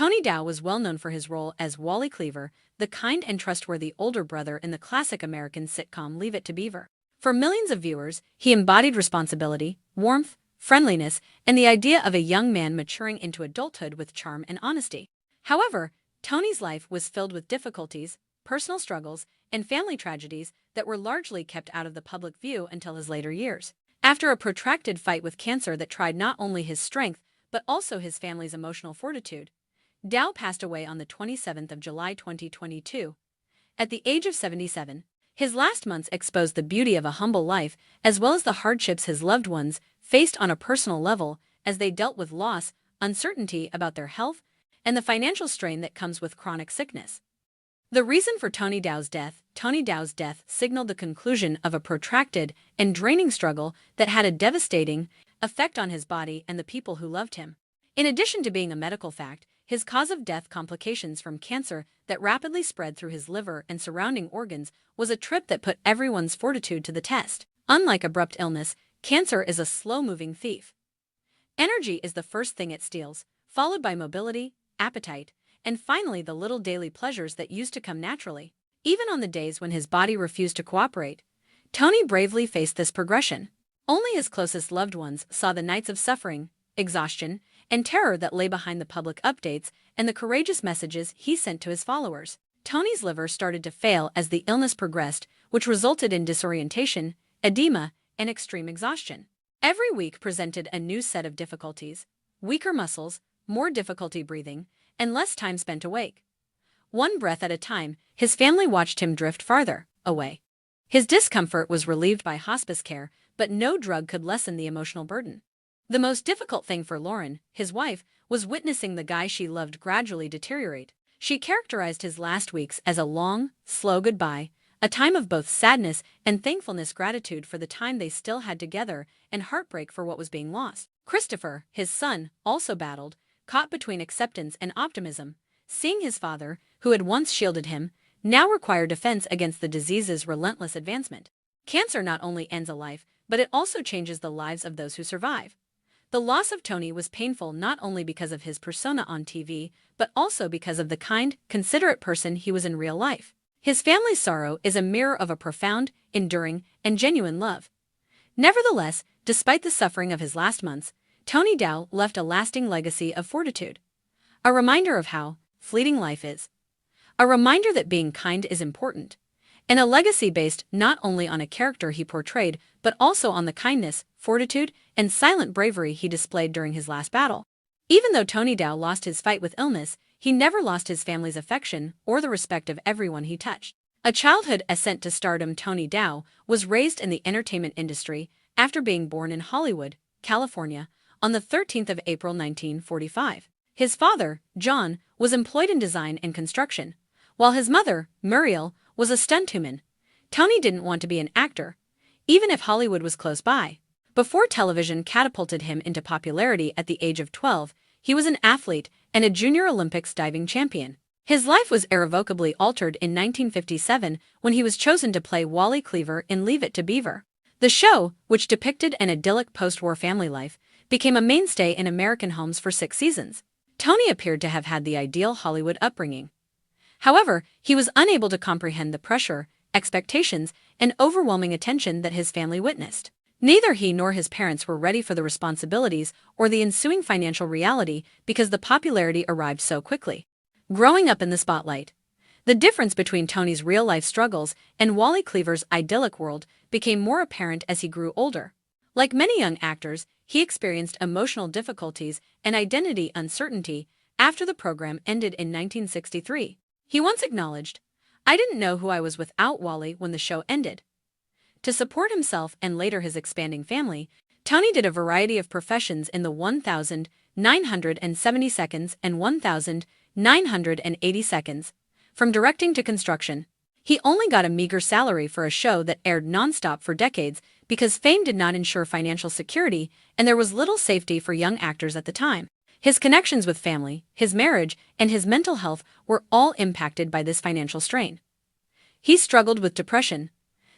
Tony DOW was well known for his role as Wally Cleaver, the kind and trustworthy older brother in the classic American sitcom Leave It to Beaver. For millions of viewers, he embodied responsibility, warmth, friendliness, and the idea of a young man maturing into adulthood with charm and honesty. However, Tony's life was filled with difficulties, personal struggles, and family tragedies that were largely kept out of the public view until his later years. After a protracted fight with cancer that tried not only his strength but also his family's emotional fortitude, DOW passed away on the 27th of July 2022. At the age of 77, his last months exposed the beauty of a humble life as well as the hardships his loved ones faced on a personal level as they dealt with loss, uncertainty about their health, and the financial strain that comes with chronic sickness. The reason for Tony DOW's death signaled the conclusion of a protracted and draining struggle that had a devastating effect on his body and the people who loved him. In addition to being a medical fact, his cause of death, complications from cancer that rapidly spread through his liver and surrounding organs, was a trip that put everyone's fortitude to the test. Unlike abrupt illness, cancer is a slow-moving thief. Energy is the first thing it steals, followed by mobility, appetite, and finally the little daily pleasures that used to come naturally. Even on the days when his body refused to cooperate, Tony bravely faced this progression. Only his closest loved ones saw the nights of suffering, exhaustion, and terror that lay behind the public updates and the courageous messages he sent to his followers. Tony's liver started to fail as the illness progressed, which resulted in disorientation, edema, and extreme exhaustion. Every week presented a new set of difficulties: weaker muscles, more difficulty breathing, and less time spent awake. One breath at a time, his family watched him drift farther away. His discomfort was relieved by hospice care, but no drug could lessen the emotional burden. The most difficult thing for Lauren, his wife, was witnessing the guy she loved gradually deteriorate. She characterized his last weeks as a long, slow goodbye, a time of both sadness and thankfulness, gratitude for the time they still had together, and heartbreak for what was being lost. Christopher, his son, also battled, caught between acceptance and optimism, seeing his father, who had once shielded him, now require defense against the disease's relentless advancement. Cancer not only ends a life, but it also changes the lives of those who survive. The loss of Tony was painful not only because of his persona on TV, but also because of the kind, considerate person he was in real life. His family's sorrow is a mirror of a profound, enduring, and genuine love. Nevertheless, despite the suffering of his last months, Tony DOW left a lasting legacy of fortitude. A reminder of how fleeting life is. A reminder that being kind is important. And a legacy based not only on a character he portrayed, but also on the kindness, fortitude, and silent bravery he displayed during his last battle. Even though Tony DOW lost his fight with illness, he never lost his family's affection or the respect of everyone he touched. A childhood ascent to stardom, Tony DOW was raised in the entertainment industry after being born in Hollywood, California, on the 13th of April 1945. His father, John, was employed in design and construction, while his mother, Muriel, was a stuntwoman. Tony didn't want to be an actor, even if Hollywood was close by. Before television catapulted him into popularity at the age of 12, he was an athlete and a Junior Olympics diving champion. His life was irrevocably altered in 1957 when he was chosen to play Wally Cleaver in Leave It to Beaver. The show, which depicted an idyllic post-war family life, became a mainstay in American homes for 6 seasons. Tony appeared to have had the ideal Hollywood upbringing. However, he was unable to comprehend the pressure, expectations, and overwhelming attention that his family witnessed. Neither he nor his parents were ready for the responsibilities or the ensuing financial reality because the popularity arrived so quickly. Growing up in the spotlight, the difference between Tony's real-life struggles and Wally Cleaver's idyllic world became more apparent as he grew older. Like many young actors, he experienced emotional difficulties and identity uncertainty after the program ended in 1963. He once acknowledged, "I didn't know who I was without Wally when the show ended." To support himself and later his expanding family, Tony did a variety of professions in the 1,970 seconds and 1,980 seconds, from directing to construction. He only got a meager salary for a show that aired nonstop for decades because fame did not ensure financial security and there was little safety for young actors at the time. His connections with family, his marriage, and his mental health were all impacted by this financial strain. He struggled with depression,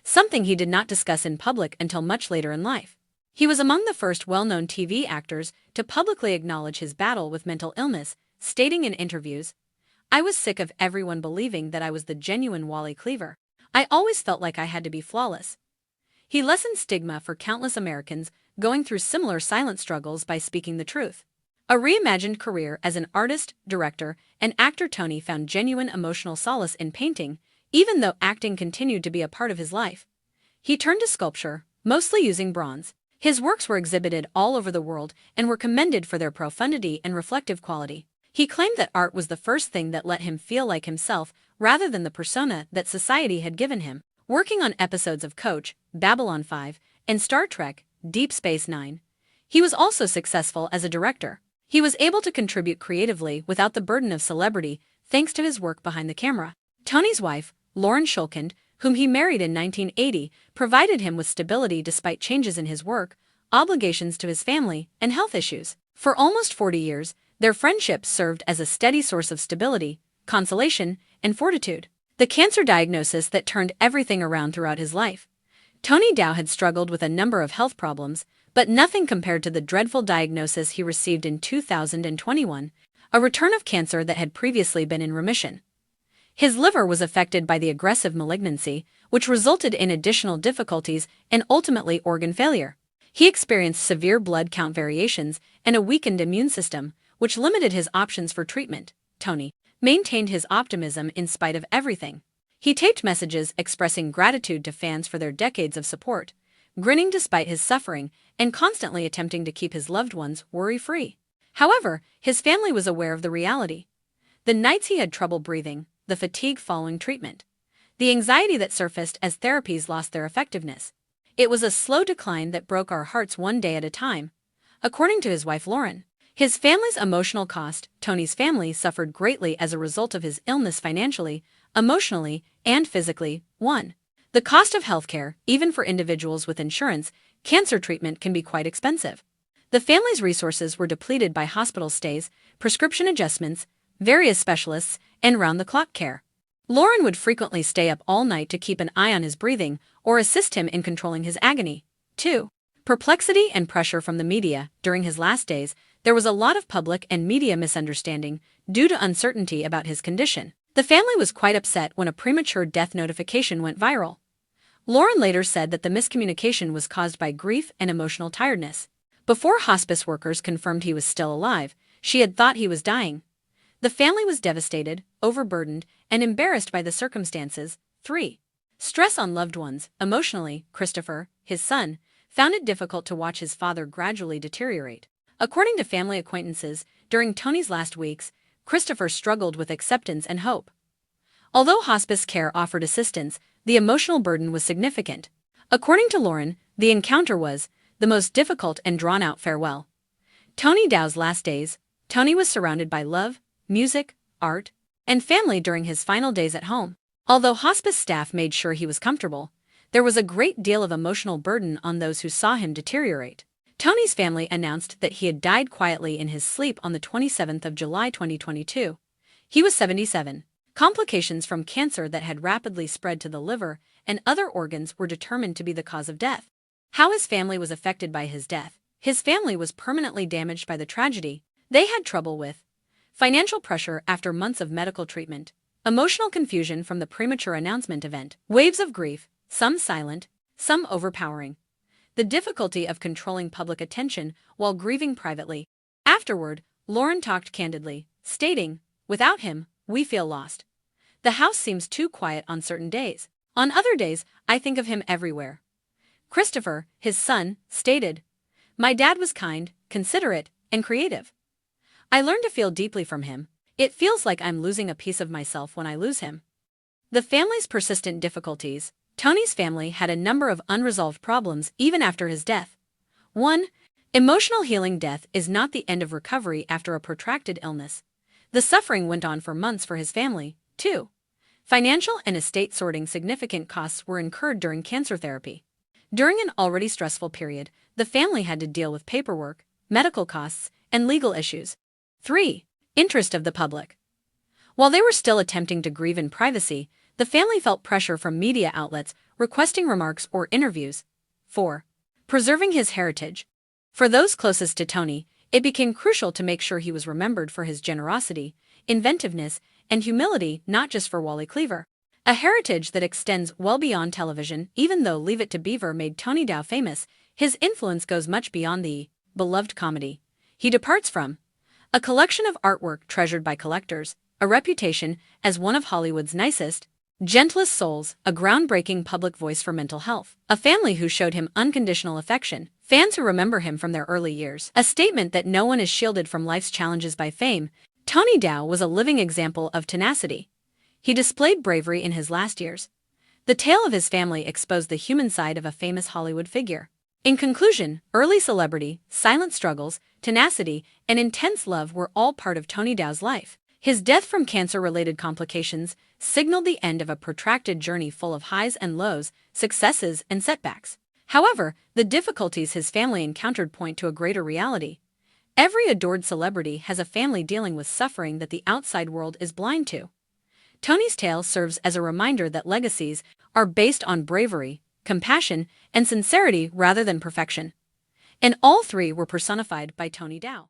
something he did not discuss in public until much later in life. He was among the first well-known TV actors to publicly acknowledge his battle with mental illness, stating in interviews, "I was sick of everyone believing that I was the genuine Wally Cleaver. I always felt like I had to be flawless." He lessened stigma for countless Americans going through similar silent struggles by speaking the truth. A reimagined career as an artist, director, and actor, Tony found genuine emotional solace in painting, even though acting continued to be a part of his life. He turned to sculpture, mostly using bronze. His works were exhibited all over the world and were commended for their profundity and reflective quality. He claimed that art was the first thing that let him feel like himself rather than the persona that society had given him. Working on episodes of Coach, Babylon 5, and Star Trek, Deep Space Nine, he was also successful as a director. He was able to contribute creatively without the burden of celebrity thanks to his work behind the camera. Tony's wife, Lauren Schulkind, whom he married in 1980, provided him with stability despite changes in his work, obligations to his family, and health issues. For almost 40 years, their friendship served as a steady source of stability, consolation, and fortitude. The cancer diagnosis that turned everything around throughout his life. Tony DOW had struggled with a number of health problems, but nothing compared to the dreadful diagnosis he received in 2021, a return of cancer that had previously been in remission. His liver was affected by the aggressive malignancy, which resulted in additional difficulties and ultimately organ failure. He experienced severe blood count variations and a weakened immune system, which limited his options for treatment. Tony maintained his optimism in spite of everything. He taped messages expressing gratitude to fans for their decades of support, grinning despite his suffering and constantly attempting to keep his loved ones worry-free. However, his family was aware of the reality. The nights he had trouble breathing, the fatigue following treatment, the anxiety that surfaced as therapies lost their effectiveness. It was a slow decline that broke our hearts one day at a time. According to his wife Lauren, his family's emotional cost, Tony's family suffered greatly as a result of his illness financially, emotionally, and physically. 1. The cost of healthcare, even for individuals with insurance, cancer treatment can be quite expensive. The family's resources were depleted by hospital stays, prescription adjustments, various specialists, and round-the-clock care. Lauren would frequently stay up all night to keep an eye on his breathing or assist him in controlling his agony. 2. Perplexity and pressure from the media. During his last days, there was a lot of public and media misunderstanding due to uncertainty about his condition. The family was quite upset when a premature death notification went viral. Lauren later said that the miscommunication was caused by grief and emotional tiredness. Before hospice workers confirmed he was still alive, she had thought he was dying. The family was devastated, overburdened, and embarrassed by the circumstances. 3. Stress on loved ones. Emotionally, Christopher, his son, found it difficult to watch his father gradually deteriorate. According to family acquaintances, during Tony's last weeks, Christopher struggled with acceptance and hope. Although hospice care offered assistance, the emotional burden was significant. According to Lauren, the encounter was the most difficult and drawn-out farewell. Tony DOW's last days. Tony was surrounded by love, music, art, and family during his final days at home. Although hospice staff made sure he was comfortable, there was a great deal of emotional burden on those who saw him deteriorate. Tony's family announced that he had died quietly in his sleep on the 27th of July 2022. He was 77. Complications from cancer that had rapidly spread to the liver and other organs were determined to be the cause of death. How his family was affected by his death. His family was permanently damaged by the tragedy. They had trouble with financial pressure after months of medical treatment, emotional confusion from the premature announcement event, waves of grief, some silent, some overpowering, the difficulty of controlling public attention while grieving privately. Afterward, Lauren talked candidly, stating, "Without him, we feel lost. The house seems too quiet on certain days. On other days, I think of him everywhere." Christopher, his son, stated, "My dad was kind, considerate, and creative. I learned to feel deeply from him. It feels like I'm losing a piece of myself when I lose him." The family's persistent difficulties. Tony's family had a number of unresolved problems even after his death. 1. Emotional healing. Death is not the end of recovery after a protracted illness. The suffering went on for months for his family. 2. Financial and estate sorting. Significant costs were incurred during cancer therapy. During an already stressful period, the family had to deal with paperwork, medical costs, and legal issues. 3. Interest of the public. While they were still attempting to grieve in privacy, the family felt pressure from media outlets requesting remarks or interviews. 4. Preserving his heritage. For those closest to Tony, it became crucial to make sure he was remembered for his generosity, inventiveness, and humility, not just for Wally Cleaver. A heritage that extends well beyond television. Even though Leave It to Beaver made Tony Dow famous, his influence goes much beyond the beloved comedy he departs from. A collection of artwork treasured by collectors, a reputation as one of Hollywood's nicest, gentlest souls, a groundbreaking public voice for mental health, a family who showed him unconditional affection, fans who remember him from their early years, a statement that no one is shielded from life's challenges by fame. Tony Dow was a living example of tenacity. He displayed bravery in his last years. The tale of his family exposed the human side of a famous Hollywood figure. In conclusion, early celebrity, silent struggles, tenacity, and intense love were all part of Tony Dow's life. His death from cancer-related complications signaled the end of a protracted journey full of highs and lows, successes and setbacks. However, the difficulties his family encountered point to a greater reality. Every adored celebrity has a family dealing with suffering that the outside world is blind to. Tony's tale serves as a reminder that legacies are based on bravery, compassion, and sincerity rather than perfection. And all three were personified by Tony Dow.